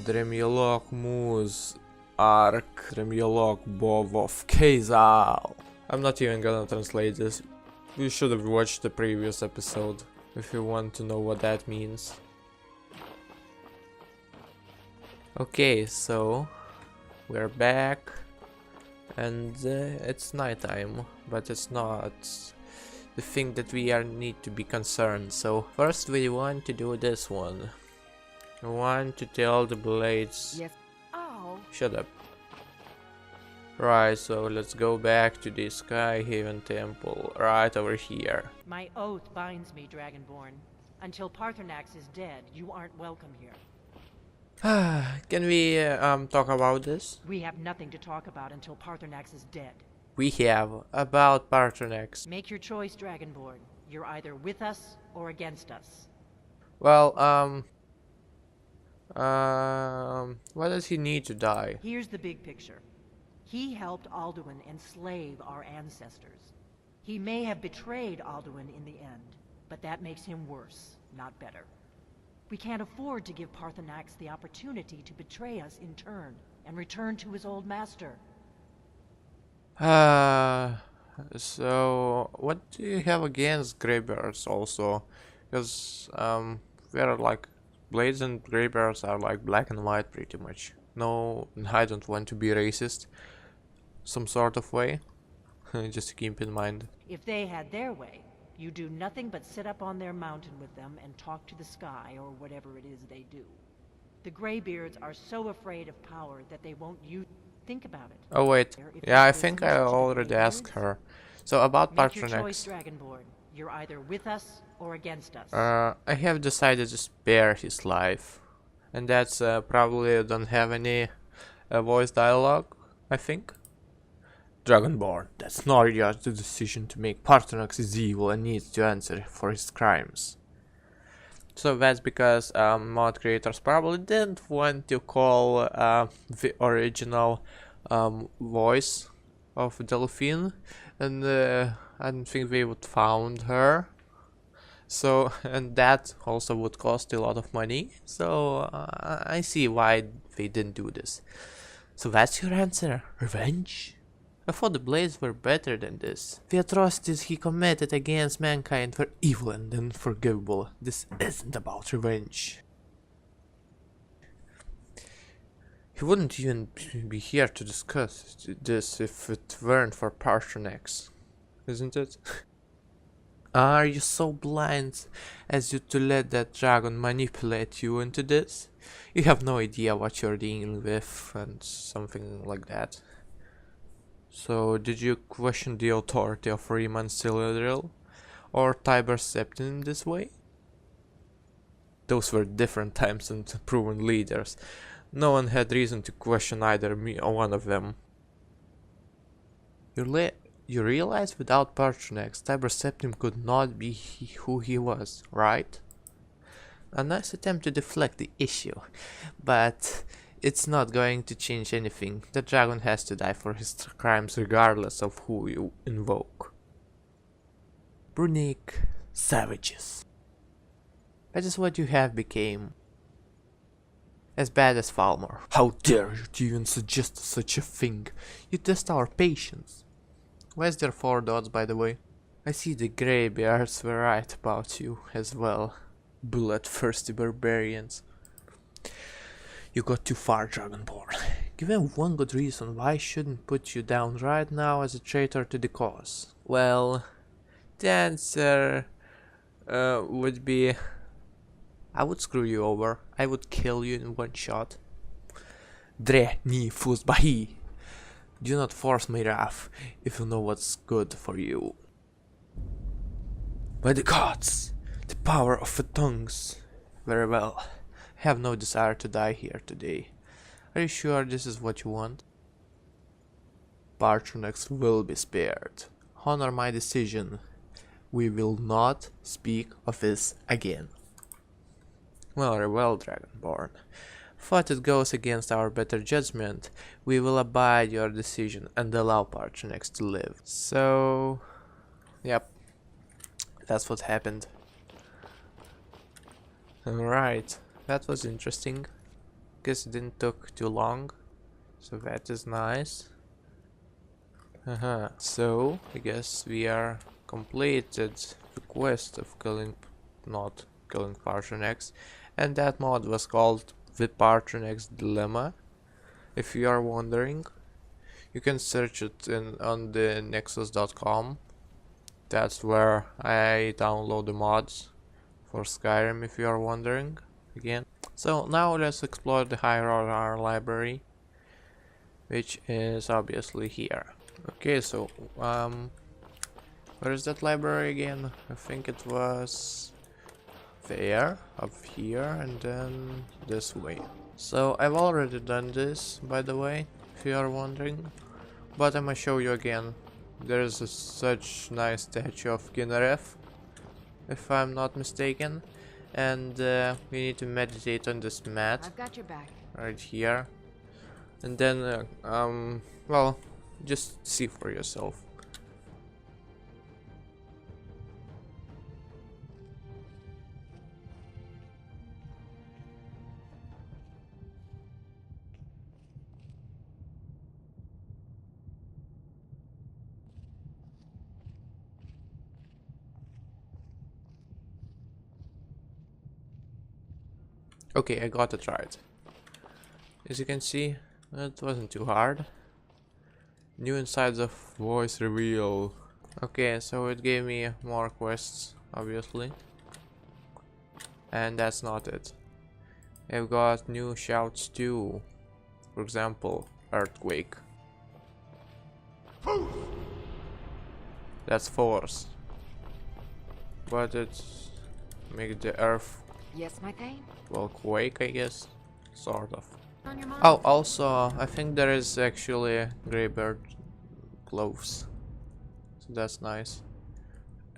Dremyolog Moose Arc Dremyolog Bow of Kazal. I'm not even gonna translate this. You should have watched the previous episode if you want to know what that means. Okay, so we're back and it's nighttime, but it's not the thing that we need to be concerned. So first we want to do this one. I want to tell the blades. Yes. Oh. Shut up. Right, so let's go back to the Skyhaven temple right over here. My oath binds me, Dragonborn. Until Parthenax is dead, you aren't welcome here. Can we talk about this? We have nothing to talk about until Parthenax is dead. We have about Parthenax. Make your choice, Dragonborn. You're either with us or against us. Well, why does he need to die? Here's the big picture. He helped Alduin enslave our ancestors. He may have betrayed Alduin in the end, but that makes him worse, not better. We can't afford to give Parthenax the opportunity to betray us in turn and return to his old master. So what do you have against greybeards also? Because we're like blades and greybeards are like black and white pretty much. No, I don't want to be racist some sort of way. Just to keep in mind. If they had their way, you do nothing but sit up on their mountain with them and talk to the sky or whatever it is they do. The Greybeards are so afraid of power that they won't use. Think about it. Oh wait, yeah, I think I already asked her. So about Make your choice, Parthenax. Dragonborn. You're either with us or against us. I have decided to spare his life, and that's probably don't have any voice dialogue, I think. Dragonborn, that's not just the decision to make. Parthenax is evil and needs to answer for his crimes. So that's because mod creators probably didn't want to call the original voice of Delphine, and I don't think they would found her. So, and that also would cost a lot of money. So I see why they didn't do this. So that's your answer, revenge? I thought the blades were better than this. The atrocities he committed against mankind were evil and unforgivable. This isn't about revenge. He wouldn't even be here to discuss this if it weren't for Parthenax, isn't it? Are you so blind as you to let that dragon manipulate you into this? You have no idea what you're dealing with and something like that. So, did you question the authority of Riemann Cylindril or Tiber Septim in this way? Those were different times and proven leaders. No one had reason to question either me or one of them. You realize without Parthenax, Tiber Septim could not be who he was, right? A nice attempt to deflect the issue, but it's not going to change anything. The dragon has to die for his crimes regardless of who you invoke. Brunic savages. That is what you have became. As bad as Falmor. How dare you to even suggest such a thing? You test our patience. Where's their 4 dots, by the way? I see the Greybeards were right about you as well. Bloodthirsty barbarians. You got too far, Dragonborn. Given one good reason why I shouldn't put you down right now as a traitor to the cause. Well, the answer would be I would screw you over. I would kill you in one shot. Dre ni fusbahi. Do not force my wrath if you know what's good for you. By the gods, the power of the tongues. Very well. I have no desire to die here today. Are you sure this is what you want? Parthenax will be spared. Honor my decision. We will not speak of this again. Very well, Dragonborn. Thought it goes against our better judgment. We will abide your decision and allow Parthenax to live. So, yep, that's what happened. Alright. That was interesting. Guess it didn't took too long. So that is nice. So I guess we are completed the quest of not killing Patronex, and that mod was called the Patronex Dilemma. If you are wondering, you can search it on the nexus.com. That's where I download the mods for Skyrim, if you are wondering again. So now let's explore the higher order library, which is obviously here. Okay, so where is that library again? I think it was there, up here, and then this way. So I've already done this, by the way, if you are wondering, but I'm gonna show you again. There's such nice statue of Ginaref, if I'm not mistaken, and we need to meditate on this mat. I've got your back. Right here, and then well, just see for yourself. Okay, I got it right. As you can see, it wasn't too hard. New insights of voice reveal. Okay, so it gave me more quests, obviously. And that's not it. I've got new shouts too. For example, earthquake. That's force. But it makes the earth, Yes, my thing. well, quake, I guess. Sort of. On your mind. Oh, also, I think there is actually Greybird clothes. So that's nice.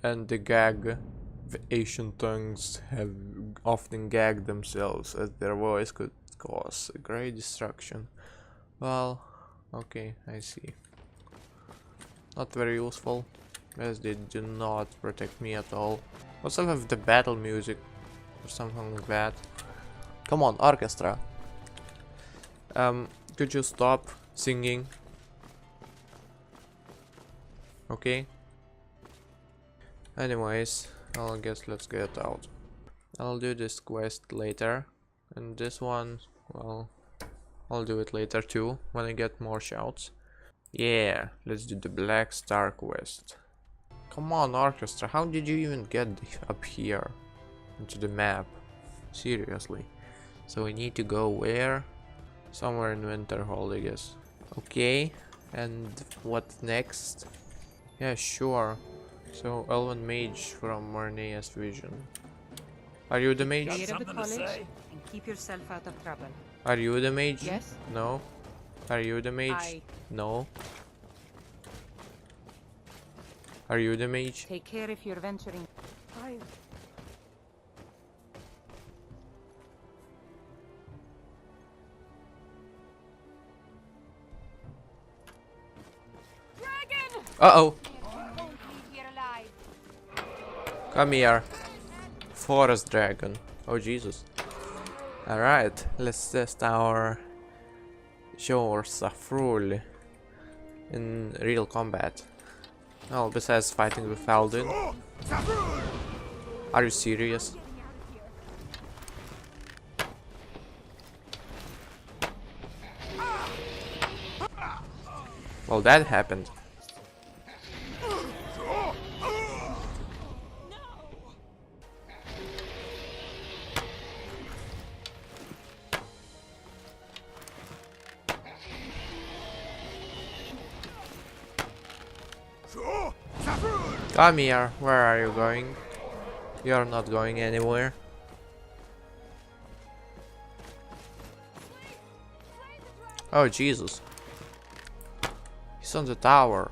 And the gag. The ancient tongues have often gagged themselves as their voice could cause a great destruction. Well, okay, I see. Not very useful, as they do not protect me at all. What's up with the battle music or something like that? Come on, orchestra. Could you stop singing? Okay. Anyways, I guess let's get out. I'll do this quest later, and this one, well, I'll do it later too, when I get more shouts. Yeah, let's do the Black Star quest. Come on, orchestra, how did you even get up here into the map? Seriously. So we need to go where? Somewhere in Winterhold, I guess. Okay, and what next? Yeah, sure. So, Elven Mage from Mornea's Vision. Are you the mage? Get out of the college and keep yourself out of trouble. Are you the mage? Yes? No. Are you the mage? No. Are you the mage? Take care if you're venturing. Uh-oh. Come here. Forest dragon. Oh, Jesus. Alright, let's test our Shore Safrul in real combat. Oh, besides fighting with Aldin. Are you serious? Well, that happened. Come here, where are you going? You're not going anywhere. Oh, Jesus. He's on the tower.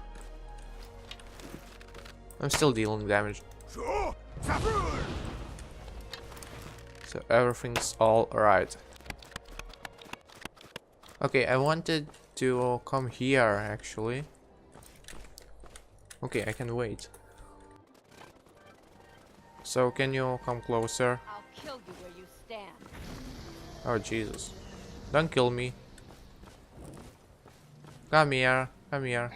I'm still dealing damage. So everything's all right. Okay, I wanted to come here actually. Okay, I can wait. So can you come closer? I'll kill you where you stand. Oh, Jesus. Don't kill me. Come here. Come here.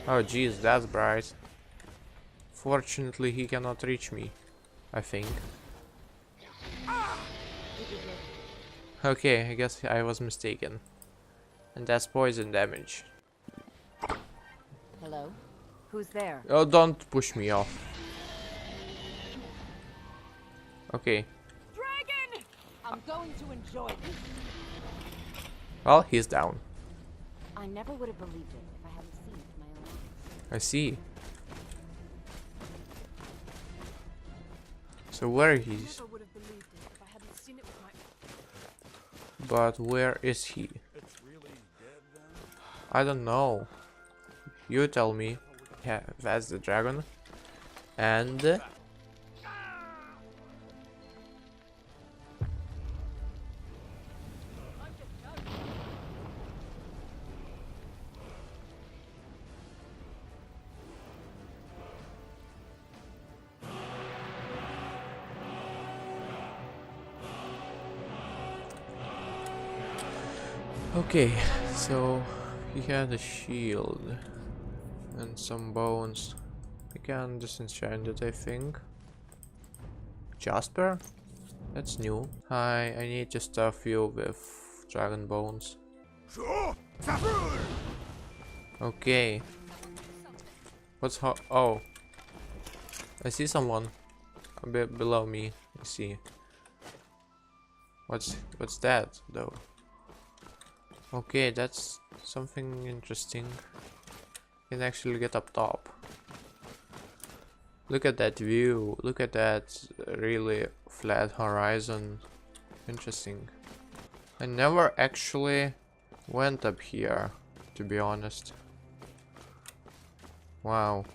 Oh jeez, that's bright. Fortunately, he cannot reach me, I think. Okay, I guess I was mistaken. And that's poison damage. Hello? Who's there? Oh, don't push me off. Okay. Dragon! I'm going to enjoy this. Well, he's down. I never would have believed it if I hadn't seen it with my own eyes. I see. So where he's? Never would have believed it if I hadn't seen it with my But where is he? I don't know. You tell me. Yeah, that's the dragon. And okay, so he had a shield and some bones. We can disenchant it, I think. Jasper? That's new. Hi, I need to stuff you with dragon bones. Okay. What's oh. I see someone a bit below me. I see. What's that though? Okay, that's something interesting. You can actually get up top. Look at that view. Look at that really flat horizon. Interesting. I never actually went up here, to be honest. Wow.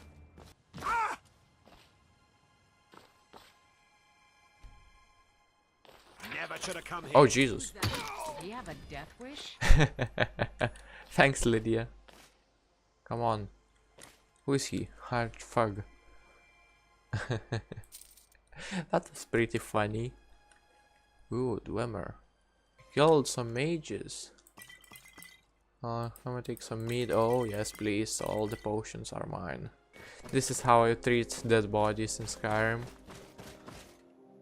Never should have come here. Oh Jesus. Did he have a death wish? Thanks, Lydia. Come on. Who is he? Hard fug. That was pretty funny. Ooh, Dwemer. Killed some mages. I'm gonna take some meat. Oh, yes, please. All the potions are mine. This is how I treat dead bodies in Skyrim.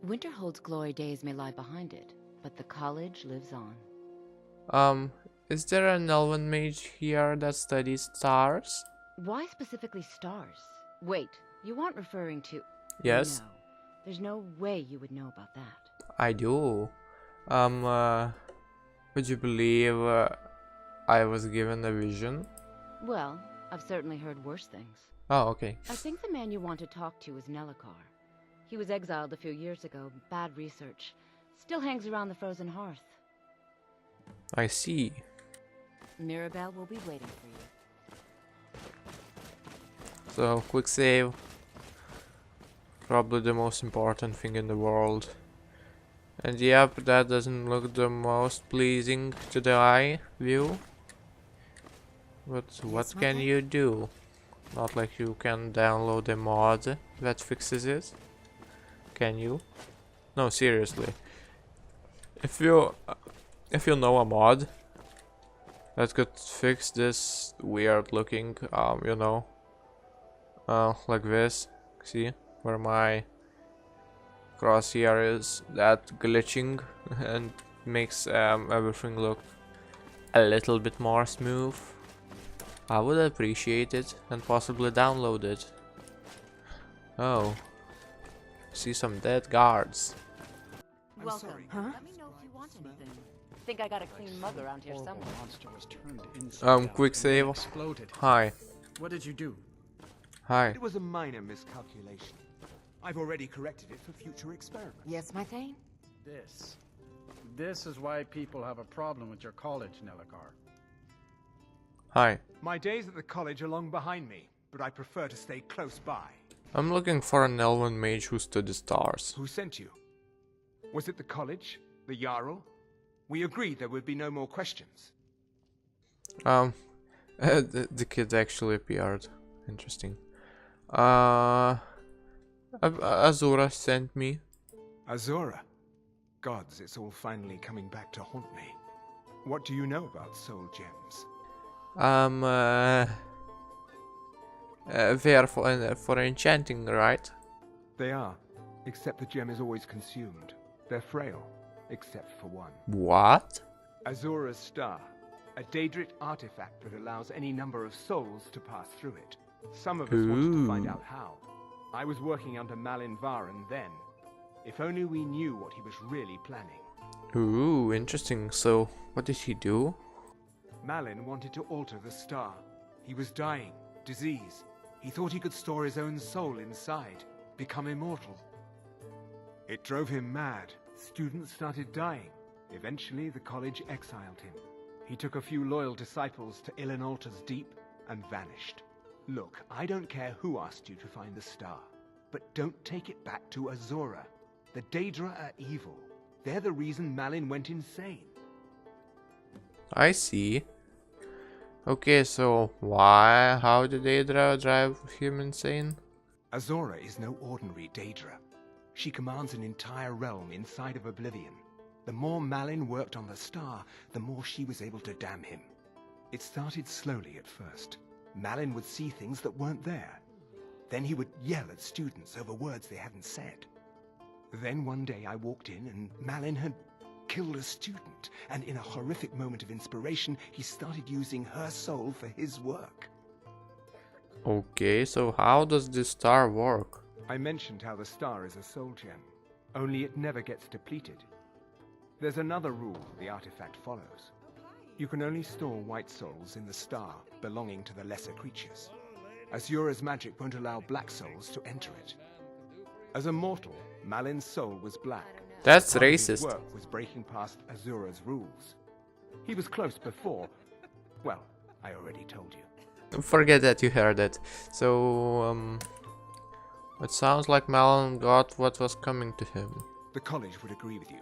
Winterhold's glory days may lie behind it, but the college lives on. Is there an elven mage here that studies stars? Why specifically stars? Wait, you aren't referring to... Yes, No, there's no way you would know about that. I do. Would you believe I was given a vision? Well, I've certainly heard worse things. Oh, okay. I think the man you want to talk to is Nellikar. He was exiled a few years ago, bad research. Still hangs around the frozen hearth. I see. Mirabelle will be waiting for you. So, quick save. Probably the most important thing in the world. And yep, that doesn't look the most pleasing to the eye view. But what can you do? Not like you can download a mod that fixes it. Can you? No, seriously. If you know a mod that could fix this weird looking, you know, like this. See where my crosshair is, that glitching and makes everything look a little bit more smooth. I would appreciate it and possibly download it. Oh. See some dead guards. Welcome. sorry. Huh? Let me know if you want anything. Think I got a clean mug around here Horrible somewhere. monster was turned inside out Quick and save. exploded. Hi. What did you do? Hi. It was a minor miscalculation. I've already corrected it for future experiments. Yes, my Thane? This is why people have a problem with your college, Nellikar. Hi. My days at the college are long behind me, but I prefer to stay close by. I'm looking for an elven mage who studies stars. Who sent you? Was it the college? The Jarl? We agreed there would be no more questions. The kid actually appeared. Interesting. Azura sent me. Azura? Gods, it's all finally coming back to haunt me. What do you know about soul gems? They are for enchanting, right? They are, except the gem is always consumed. They're frail, except for one. What? Azura's star, a daedric artifact that allows any number of souls to pass through it. Some of us wanted to find out how. I was working under Malin Varen then. If only we knew what he was really planning. Ooh, interesting. So, what did he do? Malin wanted to alter the star. He was dying, disease. He thought he could store his own soul inside, become immortal. It drove him mad. Students started dying. Eventually, the college exiled him. He took a few loyal disciples to Illinalta's Deep and vanished. Look, I don't care who asked you to find the star, but don't take it back to Azura. The Daedra are evil. They're the reason Malin went insane. I see. Okay, so how did Daedra drive him insane? Azura is no ordinary Daedra. She commands an entire realm inside of Oblivion. The more Malin worked on the star, the more she was able to damn him. It started slowly at first. Malin would see things that weren't there. Then he would yell at students over words they hadn't said. Then one day I walked in and Malin had killed a student, and in a horrific moment of inspiration, he started using her soul for his work. Okay, so how does this star work? I mentioned how the star is a soul gem, only it never gets depleted. There's another rule the artifact follows. You can only store white souls in the star belonging to the lesser creatures. Azura's magic won't allow black souls to enter it. As a mortal, Malin's soul was black. That's Part of his racist. work was breaking past Azura's rules. He was close before. Well, I already told you. Forget that you heard it. So, it sounds like Malin got what was coming to him. The college would agree with you.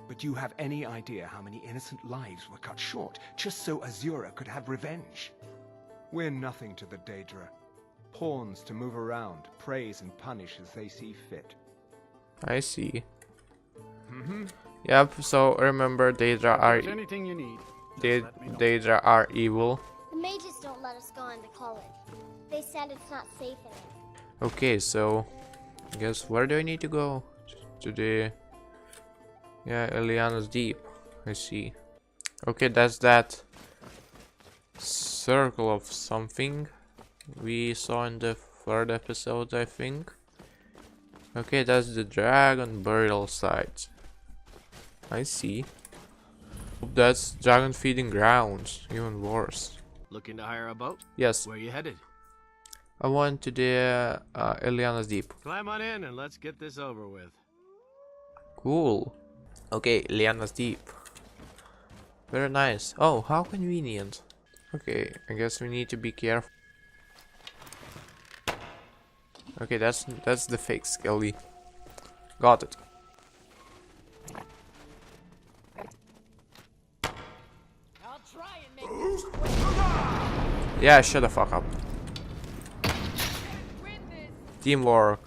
But do you have any idea how many innocent lives were cut short just so Azura could have revenge? We're nothing to the Daedra. Pawns to move around, praise and punish as they see fit. I see. Yep, so remember Daedra If are there's anything you need, just let me know. Daedra are evil. The mages don't let us go into college. They said it's not safe in it. Okay, so I guess where do I need to go? To the Eliana's Deep. I see. Okay, that's that circle of something we saw in the third episode, I think. Okay, that's the dragon burial site. I see. That's dragon feeding grounds, even worse. Looking to hire a boat? Yes, Where you headed? I went to the Eliana's Deep. Climb on in and let's get this over with. Cool. Okay, Eliana's Deep. Very nice. Oh, how convenient. Okay, I guess we need to be careful. Okay, that's the fake Skelly. Got it. I'll try and make this quick. Yeah, shut the fuck up. Teamwork.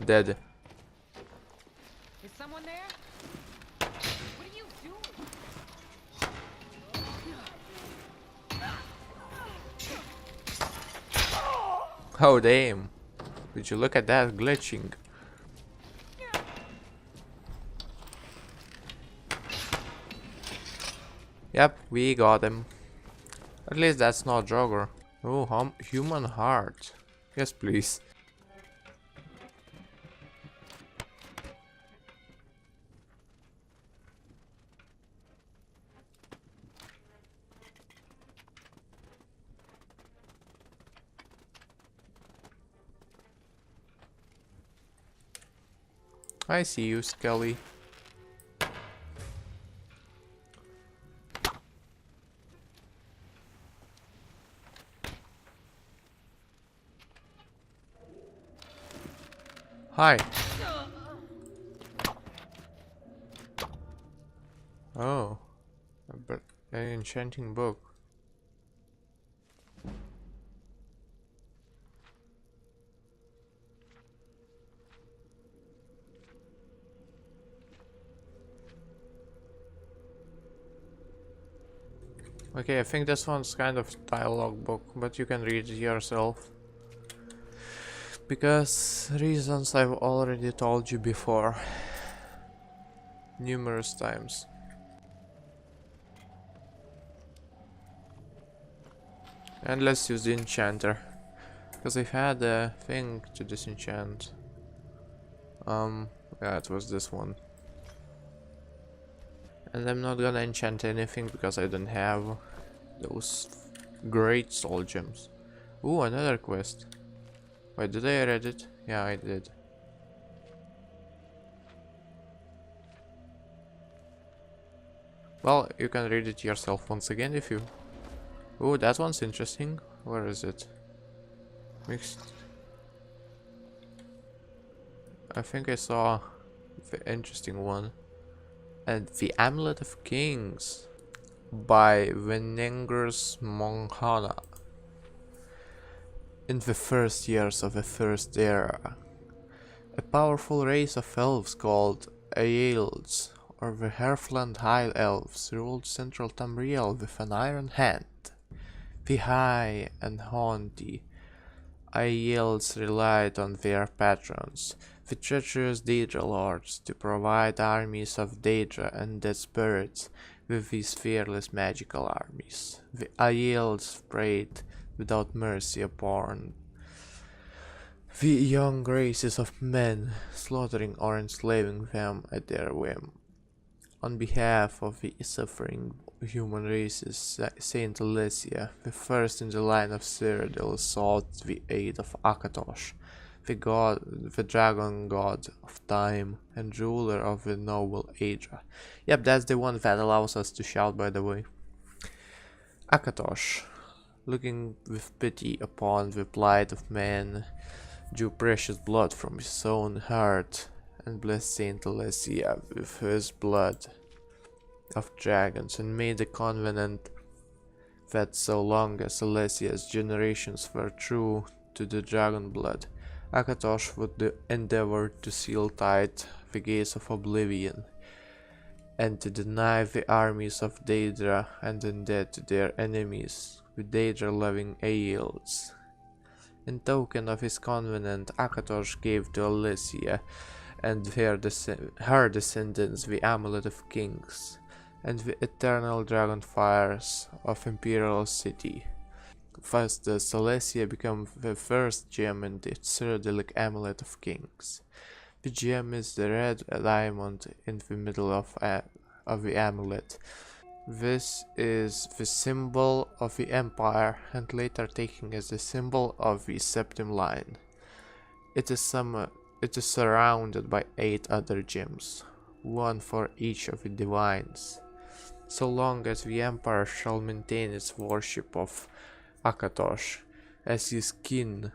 Dead. Is someone there? What are you doing? Oh damn. Did you look at that glitching? Yep, we got him. At least that's not Jogger. Oh, human heart. Yes, please. I see you, Skelly. Hi. Oh, but an enchanting book. Okay, I think this one's kind of dialogue book, but you can read it yourself. Because reasons I've already told you before. Numerous times. And let's use the enchanter. Because I've had a thing to disenchant. Yeah, it was this one. And I'm not gonna enchant anything because I don't have those great soul gems. Ooh, another quest. Wait, did I read it? Yeah, I did. Well, you can read it yourself once again if you... Ooh, that one's interesting. Where is it? Mixed... I think I saw the interesting one. And the Amulet of Kings by Venengers Monghana. In the first years of the First Era, a powerful race of elves called Aelds, or the Hearthland High Elves, ruled central Tamriel with an iron hand. The high and haughty Aelds relied on their patrons, the treacherous Daedra lords, to provide armies of Daedra and dead spirits with these fearless magical armies. The Aelds preyed without mercy upon the young races of men, slaughtering or enslaving them at their whim. On behalf of the suffering human races, Saint Alessia, the first in the line of Cyrodiil, sought the aid of Akatosh, the dragon god of time and ruler of the noble Adra. Yep, that's the one that allows us to shout, by the way. Akatosh, looking with pity upon the plight of man, drew precious blood from his own heart and blessed Saint Alessia with his blood of dragons, and made a covenant that so long as Alessia's generations were true to the dragon blood, Akatosh would endeavor to seal tight the gates of oblivion, and to deny the armies of Daedra and undead to their enemies, the Daedra-loving Aelds. In token of his covenant, Akatosh gave to Alessia and her descendants the Amulet of Kings and the eternal dragon fires of Imperial City. Thus does Alessia become the first gem in the Cyrodiilic Amulet of Kings. The gem is the red diamond in the middle of the amulet. This is the symbol of the Empire, and later taken as the symbol of the Septim Line. It is surrounded by 8 other gems, one for each of the divines. So long as the Empire shall maintain its worship of Akatosh as his kin,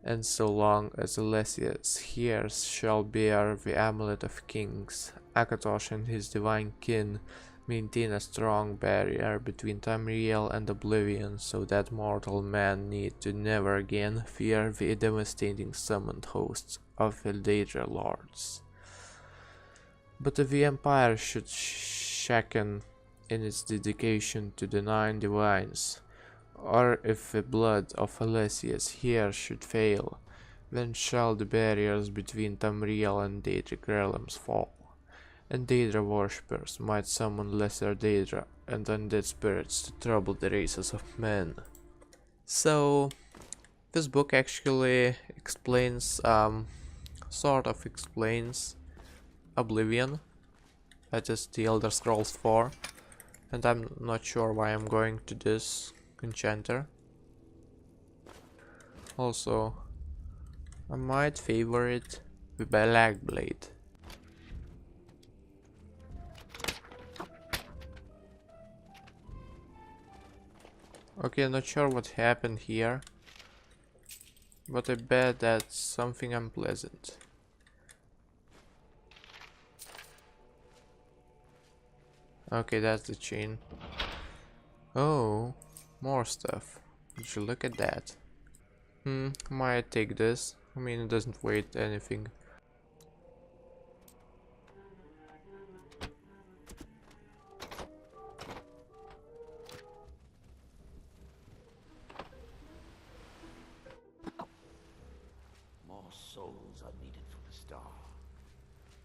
and so long as Alessia's heirs shall bear the Amulet of Kings, Akatosh and his divine kin maintain a strong barrier between Tamriel and Oblivion, so that mortal man need to never again fear the devastating summoned hosts of the Daedra lords. But if the Empire should shaken in its dedication to the 9 divines, or if the blood of Alessia's heirs should fail, then shall the barriers between Tamriel and Daedric realms fall, and Daedra worshippers might summon lesser Daedra and undead spirits to trouble the races of men. So, this book actually explains, sort of explains Oblivion, that is the Elder Scrolls 4, and I'm not sure why I'm going to this enchanter. Also, I might favor it with Black Blade. Okay, not sure what happened here, but I bet that's something unpleasant. Okay, that's the chain. Oh, more stuff. Would you look at that? Might take this. I mean, it doesn't weigh anything. star.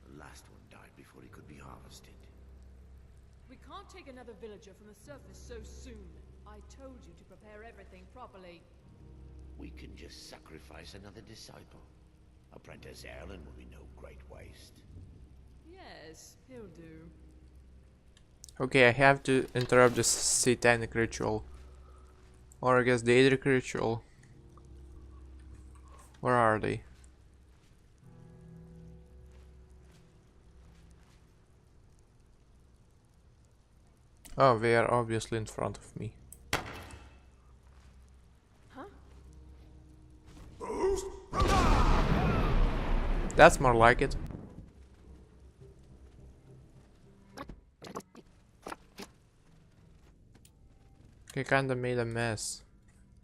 The last one died before he could be harvested. We can't take another villager from the surface so soon. I told you to prepare everything properly. We can just sacrifice another disciple. Apprentice Erlen will be no great waste. Yes, he'll do. Okay, I have to interrupt this satanic ritual. Or I guess daedric ritual. Where are they? Oh, they are obviously in front of me. That's more like it. They kinda made a mess.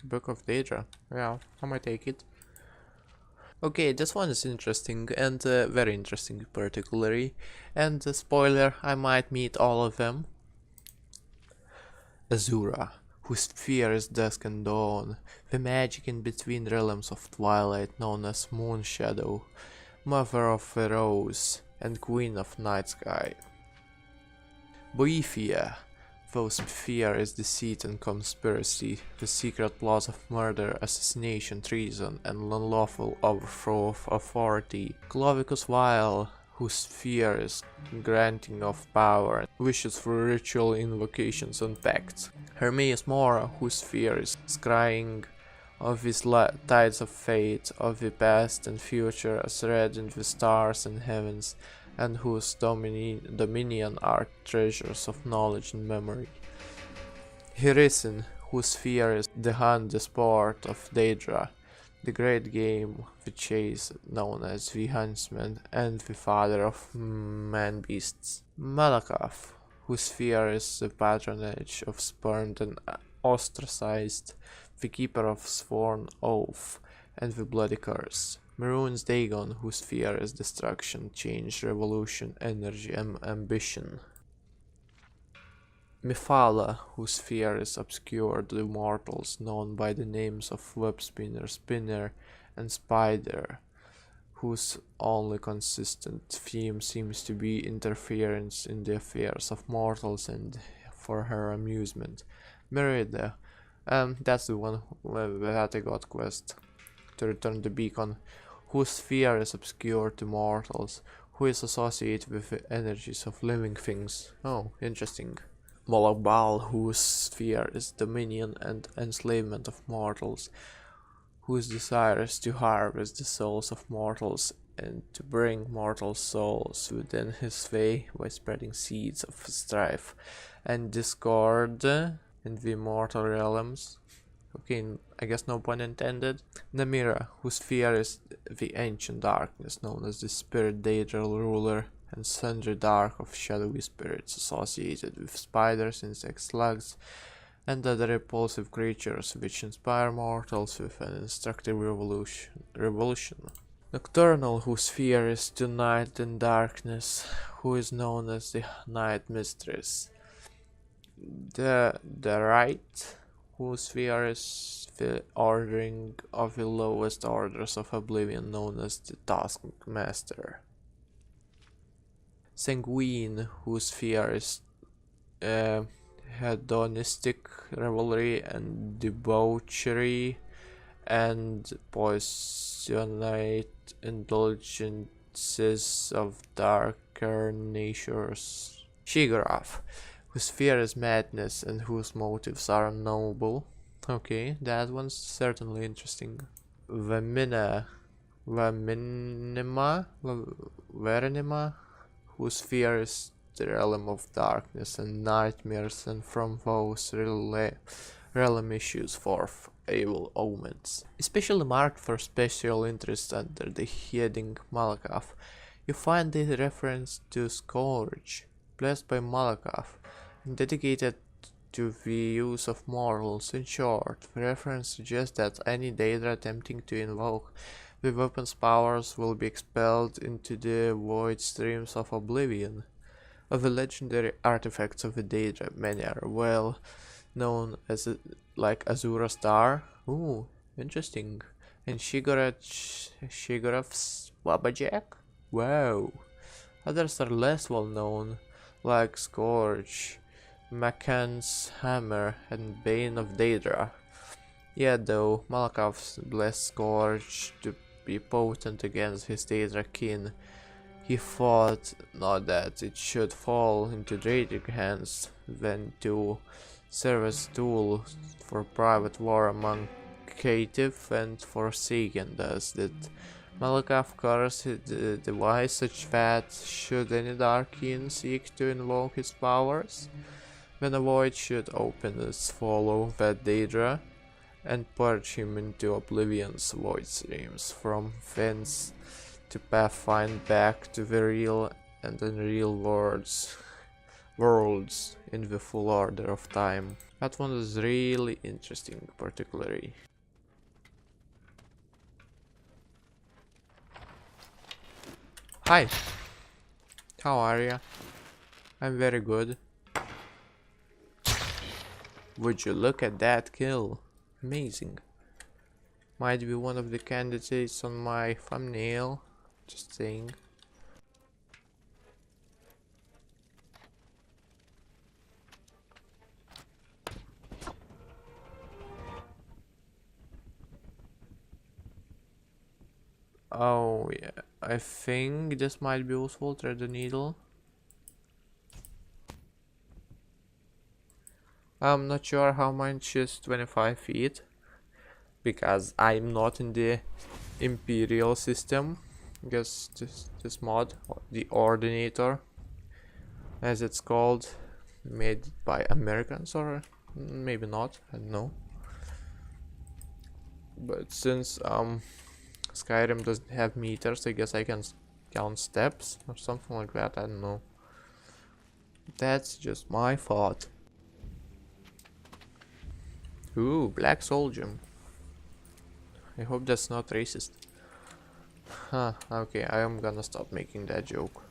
Book of Daedra. Yeah, I might take it. Okay, this one is interesting and very interesting particularly. And spoiler, I might meet all of them. Azura, whose sphere is dusk and dawn, the magic in between realms of twilight known as Moon Shadow, Mother of the Rose, and Queen of Night Sky. Boethia, whose sphere is deceit and conspiracy, the secret plots of murder, assassination, treason, and unlawful overthrow of authority. Clovicus Vile, whose sphere is granting of power, wishes for ritual invocations and pacts. Hermes Mora, whose sphere is scrying of his tides of fate, of the past and future as read in the stars and heavens, and whose dominion are treasures of knowledge and memory. Hirisin, whose sphere is the hunt, the sport of Daedra, the great game, the chase, known as the huntsman, and the father of man-beasts. Malakath, whose sphere is the patronage of spurned and ostracized, the keeper of sworn oath, and the bloody curse. Maroon's Dagon, whose sphere is destruction, change, revolution, energy, and ambition. Mephala, whose sphere is obscured to mortals, known by the names of web spinner, spinner, and spider, whose only consistent theme seems to be interference in the affairs of mortals and for her amusement. Merida, that's the one that I got quest to return the beacon, whose sphere is obscure to mortals, who is associated with the energies of living things. Oh, interesting. Molokbal, whose sphere is dominion and enslavement of mortals, whose desire is to harvest the souls of mortals and to bring mortal souls within his sway by spreading seeds of strife and discord in the mortal realms. Okay, I guess no pun intended. Namira, whose sphere is the ancient darkness, known as the spirit daedral ruler, and sundry dark of shadowy spirits associated with spiders, insects, slugs, and other repulsive creatures which inspire mortals with an instructive revolution. Nocturnal, whose sphere is to night and darkness, who is known as the Night Mistress. The Right, whose sphere is the ordering of the lowest orders of oblivion, known as the Taskmaster. Sanguine, whose sphere is hedonistic revelry and debauchery and poisonate indulgences of darker natures. Shigarath, whose sphere is madness and whose motives are unknowable. Okay, that one's certainly interesting. Verenima, whose sphere is the realm of darkness and nightmares, and from those realm issues forth evil omens. Especially marked for special interest under the heading Malakath, you find the reference to Scourge, blessed by Malakath, and dedicated to the use of mortals. In short, the reference suggests that any Daedra attempting to invoke the weapon's powers will be expelled into the void streams of oblivion. Of the legendary artifacts of the Daedra, many are well known as like Azura Star. Ooh, interesting. And Shigorath's Wabajack, Wow. Others are less well known, like Scourge, Macan's Hammer, and Bane of Daedra. Yet though Malakov's blessed Scourge to be potent against his Daedra kin, he thought not that it should fall into daedric hands, then to serve as tool for private war among caitiff and forsaken, thus that Malakov cursed the device such that should any dark kin seek to invoke his powers, then a void should open its follow that Daedra and purge him into oblivion's void streams, from thence to pathfind back to the real and unreal worlds in the full order of time. That one is really interesting, particularly. Hi, how are you? I'm very good. Would you look at that kill? Amazing. Might be one of the candidates on my thumbnail. Just saying. Oh yeah, I think this might be useful. Thread the needle. I'm not sure how much is 25 feet, because I'm not in the Imperial system. I guess this mod, the Ordinator, as it's called, made by Americans, or maybe not, I don't know. But since Skyrim doesn't have meters, I guess I can count steps or something like that, I don't know. That's just my thought. Ooh, Black Soul Gem. I hope that's not racist. Huh, okay, I am gonna stop making that joke.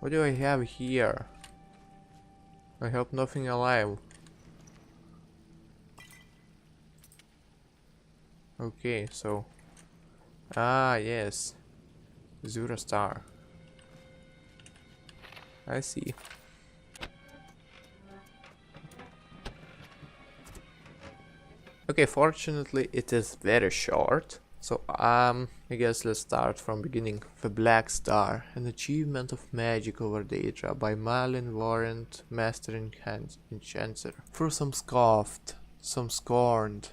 What do I have here? I hope nothing alive. Okay, so... Ah, yes. Azura star. I see. Okay, fortunately it is very short. So I guess let's start from beginning. The Black Star, an achievement of magic over Daedra by Malin Warrant, Master Enchanter. Through some scoffed, some scorned,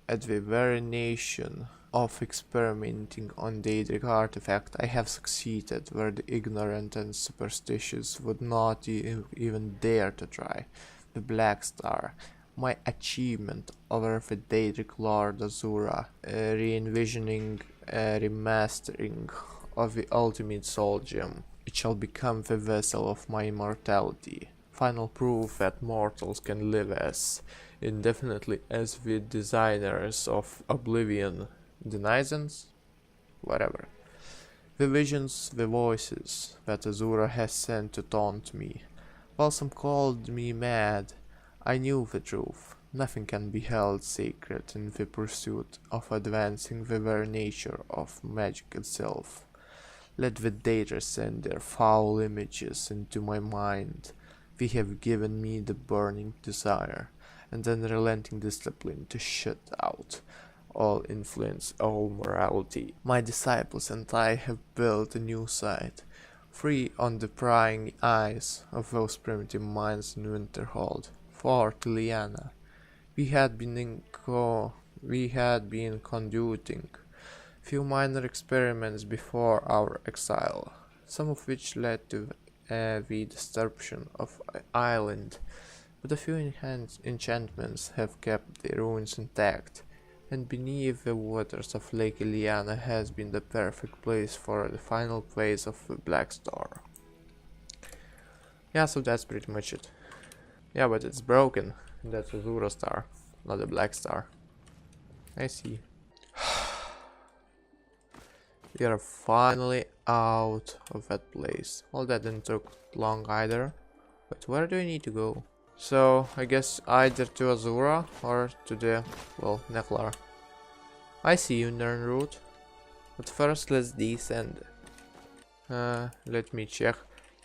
at the very nation of experimenting on daedric artifact, I have succeeded where the ignorant and superstitious would not even dare to try. The Black Star, my achievement over the daedric Lord Azura, re-envisioning a remastering of the ultimate soul gem. It shall become the vessel of my immortality, final proof that mortals can live as indefinitely as the designers of Oblivion, denizens, whatever. The visions, the voices that Azura has sent to taunt me. While some called me mad, I knew the truth. Nothing can be held sacred in the pursuit of advancing the very nature of magic itself. Let the Daedra send their foul images into my mind. They have given me the burning desire and unrelenting discipline to shut out all influence, all morality. My disciples and I have built a new site, free on the prying eyes of those primitive minds in Winterhold. For Tiliana, we had been conducting few minor experiments before our exile, some of which led to the destruction of the island, but a few enchantments have kept the ruins intact, and beneath the waters of Lake Iliana has been the perfect place for the final phase of the Black Star. Yeah, so that's pretty much it. Yeah, but it's broken. That's a Azura star, not a Black Star. I see. We are finally out of that place. Well, that didn't take long either. But where do I need to go? So, I guess either to Azura or to the, well, Neklar. I see you, Nernroot. But first, let's descend. Let me check.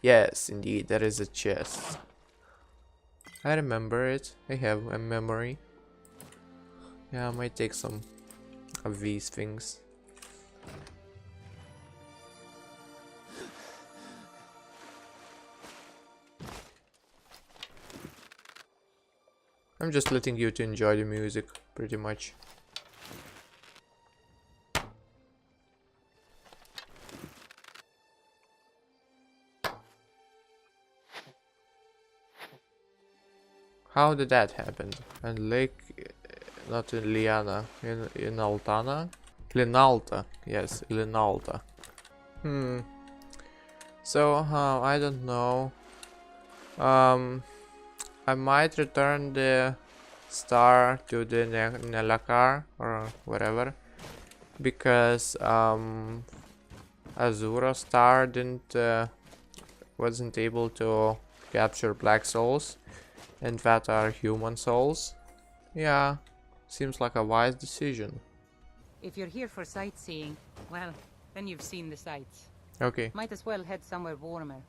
Yes, indeed, there is a chest. I remember it. I have a memory. Yeah, I might take some of these things. I'm just letting you to enjoy the music, pretty much. How did that happen? And Lake, not in Liana, in Altana? Linalta, yes, Linalta. So, I don't know. I might return the star to the Nelakar or whatever, because Azura star wasn't able to capture black souls, and that are human souls. Yeah, seems like a wise decision. If you're here for sightseeing, well, then you've seen the sights. Okay. Might as well head somewhere warmer.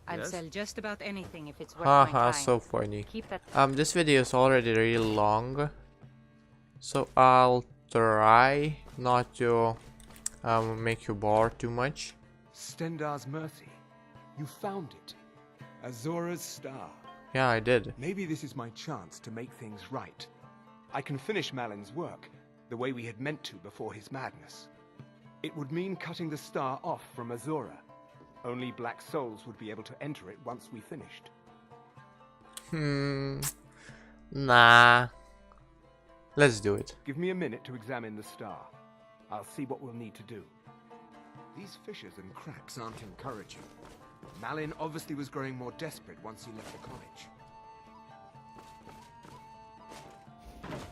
I'll Yes? sell just about anything if it's worth my Haha, time. so funny. Keep that. This video is already really long, so I'll try not to make you bored too much. Stendar's mercy. You found it. Azura's star. Yeah, I did. Maybe this is my chance to make things right. I can finish Malin's work, the way we had meant to before his madness. It would mean cutting the star off from Azura. Only black souls would be able to enter it once we finished. Nah. Let's do it. Give me a minute to examine the star. I'll see what we'll need to do. These fissures and cracks aren't encouraging. Malin obviously was growing more desperate once he left the college.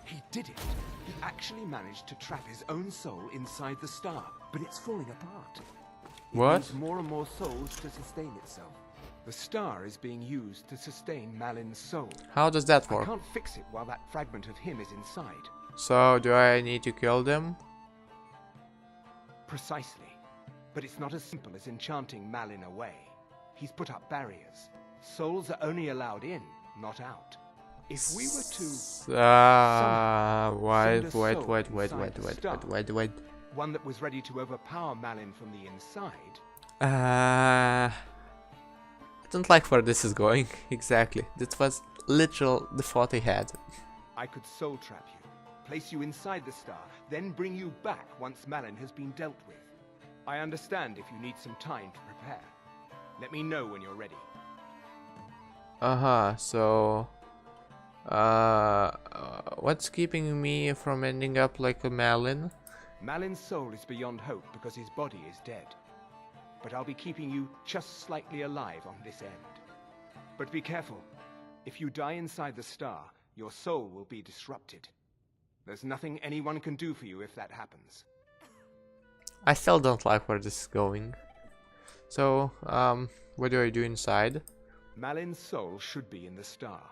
He did it! He actually managed to trap his own soul inside the star, but it's falling apart. It What? needs more and more souls to sustain itself. The star is being used to sustain Malin's soul. How does that I work? can't fix it while that fragment of him is inside. So, do I need to kill them? Precisely. But it's not as simple as enchanting Malin away. He's put up barriers. Souls are only allowed in, not out. If we were to... Wait. one that was ready to overpower Malin from the inside... I don't like where this is going. Exactly. That was literal the thought I had. I could soul trap you, place you inside the star, then bring you back once Malin has been dealt with. I understand if you need some time to prepare. Let me know when you're ready. So... what's keeping me from ending up like a Malin? Malin's soul is beyond hope because his body is dead. But I'll be keeping you just slightly alive on this end. But be careful. If you die inside the star, your soul will be disrupted. There's nothing anyone can do for you if that happens. I still don't like where this is going. So, what do I do inside? Malin's soul should be in the star.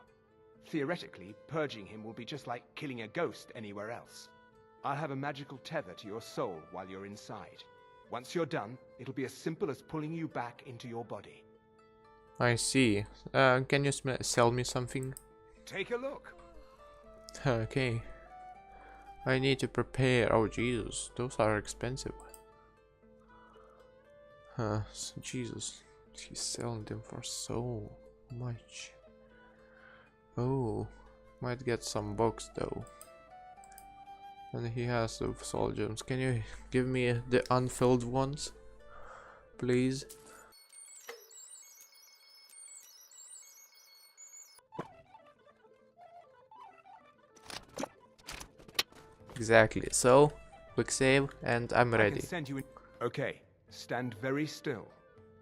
Theoretically, purging him will be just like killing a ghost anywhere else. I'll have a magical tether to your soul while you're inside. Once you're done, it'll be as simple as pulling you back into your body. I see. Can you sell me something? Take a look. Okay. I need to prepare. Oh, Jesus. Those are expensive. Jesus. He's selling them for so much. Oh. Might get some books though. And he has the soul gems. Can you give me the unfilled ones? Please? Exactly. So, quick save and I'm I ready. can send you in. Okay, stand very still.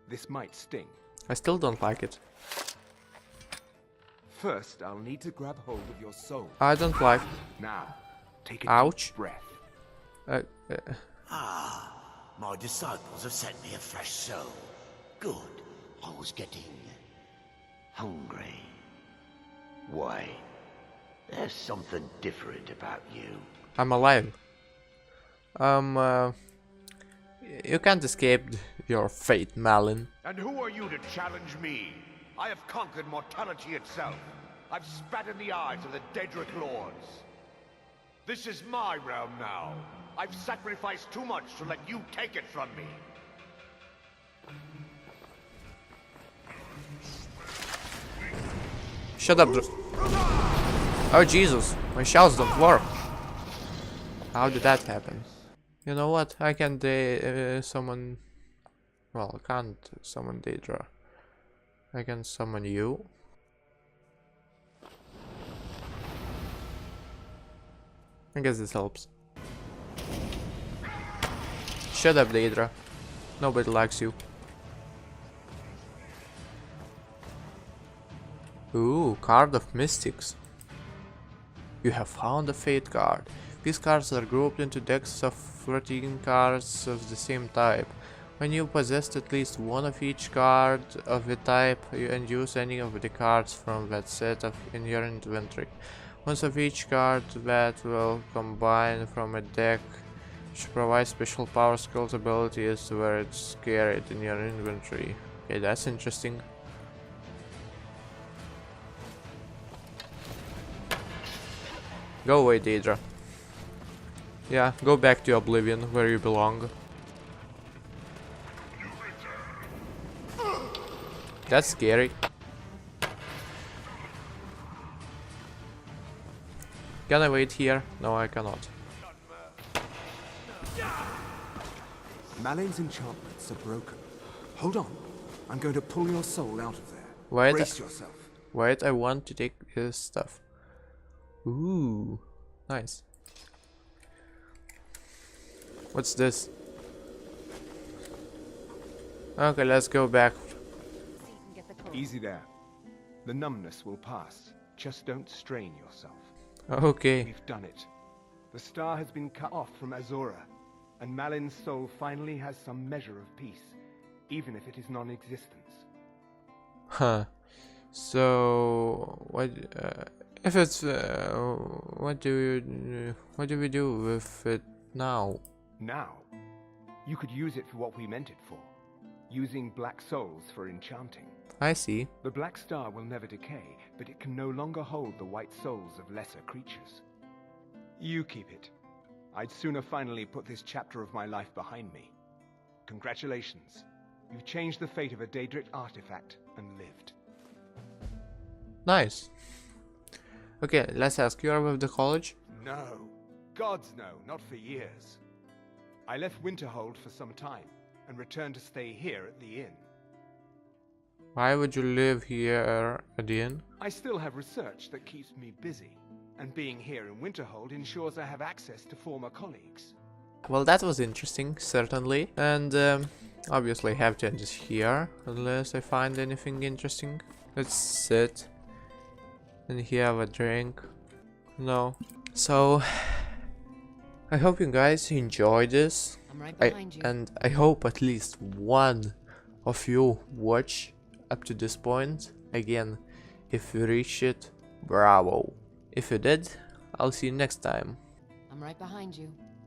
This might sting. I still don't like it. First, I'll need to grab hold of your soul. I don't like... Now, take a Ouch. deep breath. My disciples have sent me a fresh soul. Good. I was getting hungry. Why? There's something different about you. I'm alive. You can't escape your fate, Malin. And who are you to challenge me? I have conquered mortality itself. I've spat in the eyes of the daedric lords. This is my realm now. I've sacrificed too much to let you take it from me. Shut up. Oh Jesus, my shouts don't work. How did that happen? You know what? I can summon... Well, I can't summon Daedra. I can summon you. I guess this helps. Shut up, Daedra. Nobody likes you. Ooh, Card of Mystics. You have found a Fate card. These cards are grouped into decks of 13 cards of the same type. When you possess at least one of each card of the type, and use any of the cards from that set in your inventory. Once of each card that will combine from a deck which provides special power skills abilities where it's carried in your inventory. Okay, that's interesting. Go away, Daedra. Yeah, go back to Oblivion, where you belong. That's scary. Can I wait here? No, I cannot. Malin's enchantments are broken. Hold on. I'm going to pull your soul out of there. Wait, Brace yourself. Wait, I want to take his stuff. Ooh, nice. What's this? Okay, let's go back. Easy there. The numbness will pass. Just don't strain yourself. Okay. We've done it. The star has been cut off from Azura, and Malin's soul finally has some measure of peace, even if it is non-existence. Huh. So what? If it's what do we do with it now? Now, you could use it for what we meant it for, using black souls for enchanting. I see. The black star will never decay, but it can no longer hold the white souls of lesser creatures. You keep it. I'd sooner finally put this chapter of my life behind me. Congratulations. You've changed the fate of a daedric artifact and lived. Nice. Okay, let's ask, you are with the college? No. Gods no, not for years. I left Winterhold for some time, and returned to stay here at the inn. Why would you live here at the inn? I still have research that keeps me busy, and being here in Winterhold ensures I have access to former colleagues. Well, that was interesting, certainly. And obviously I have to end this here, unless I find anything interesting. Let's sit and have a drink. No. So, I hope you guys enjoyed this. I'm right behind you. And I hope at least one of you watch up to this point. Again, if you reach it, bravo. If you did, I'll see you next time. I'm right behind you.